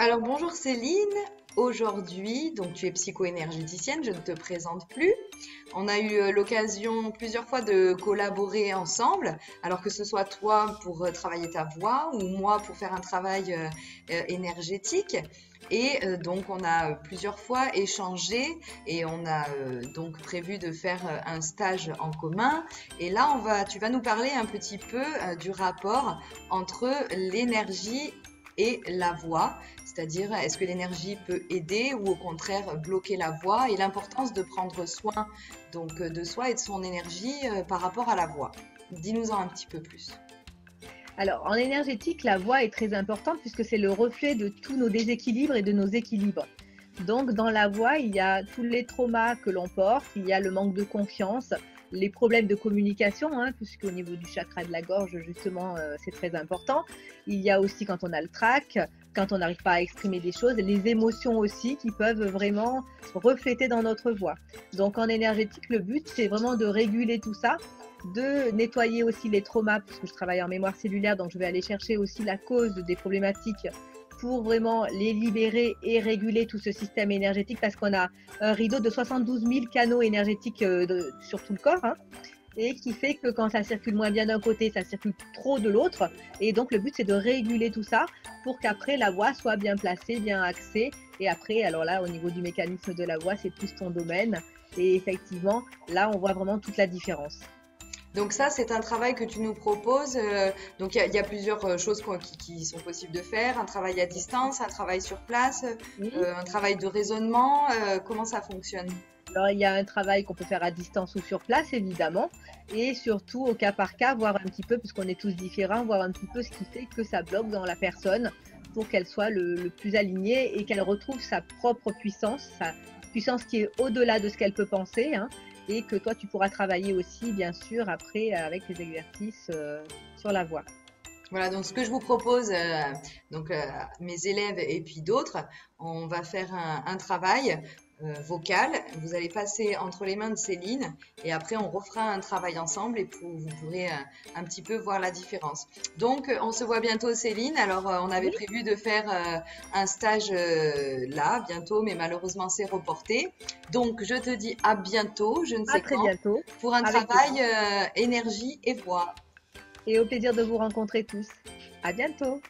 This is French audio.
Alors bonjour Céline, aujourd'hui donc tu es psycho-énergéticienne, je ne te présente plus. On a eu l'occasion plusieurs fois de collaborer ensemble, alors que ce soit toi pour travailler ta voix ou moi pour faire un travail énergétique. Et donc on a plusieurs fois échangé et on a donc prévu de faire un stage en commun. Et là tu vas nous parler un petit peu du rapport entre l'énergie et la voix, c'est-à-dire est-ce que l'énergie peut aider ou au contraire bloquer la voix et l'importance de prendre soin donc de soi et de son énergie par rapport à la voix. Dis-nous-en un petit peu plus. Alors, en énergétique, la voix est très importante puisque c'est le reflet de tous nos déséquilibres et de nos équilibres. Donc, dans la voix, il y a tous les traumas que l'on porte, il y a le manque de confiance, les problèmes de communication, puisqu'au niveau du chakra de la gorge, justement, c'est très important. Il y a aussi quand on a le trac, quand on n'arrive pas à exprimer des choses, les émotions aussi qui peuvent vraiment refléter dans notre voix. Donc, en énergétique, le but, c'est vraiment de réguler tout ça, de nettoyer aussi les traumas, puisque je travaille en mémoire cellulaire, donc je vais aller chercher aussi la cause des problématiques pour vraiment les libérer et réguler tout ce système énergétique, parce qu'on a un rideau de 72 000 canaux énergétiques sur tout le corps, et qui fait que quand ça circule moins bien d'un côté, ça circule trop de l'autre. Et donc le but, c'est de réguler tout ça pour qu'après la voix soit bien placée, bien axée. Et après, alors là, au niveau du mécanisme de la voix, c'est plus ton domaine. Et effectivement, là, on voit vraiment toute la différence. Donc ça, c'est un travail que tu nous proposes. Donc il y a plusieurs choses qui sont possibles de faire. Un travail à distance, un travail sur place, Oui. un travail de raisonnement. Comment ça fonctionne? Alors, il y a un travail qu'on peut faire à distance ou sur place, évidemment, et surtout au cas par cas, voir un petit peu, puisqu'on est tous différents, voir un petit peu ce qui fait que ça bloque dans la personne pour qu'elle soit le plus alignée et qu'elle retrouve sa propre puissance, sa puissance qui est au-delà de ce qu'elle peut penser, et que toi, tu pourras travailler aussi, bien sûr, après avec les exercices sur la voix. Voilà, donc ce que je vous propose, mes élèves et puis d'autres, on va faire un travail vocal. Vous allez passer entre les mains de Céline et après on refera un travail ensemble et vous pourrez un petit peu voir la différence. Donc on se voit bientôt Céline. Alors on avait Oui, prévu de faire un stage là bientôt, mais malheureusement c'est reporté. Donc je te dis à bientôt, je ne à sais très quand, bientôt, pour un avec plaisir. travail énergie et voix. Et au plaisir de vous rencontrer tous. À bientôt.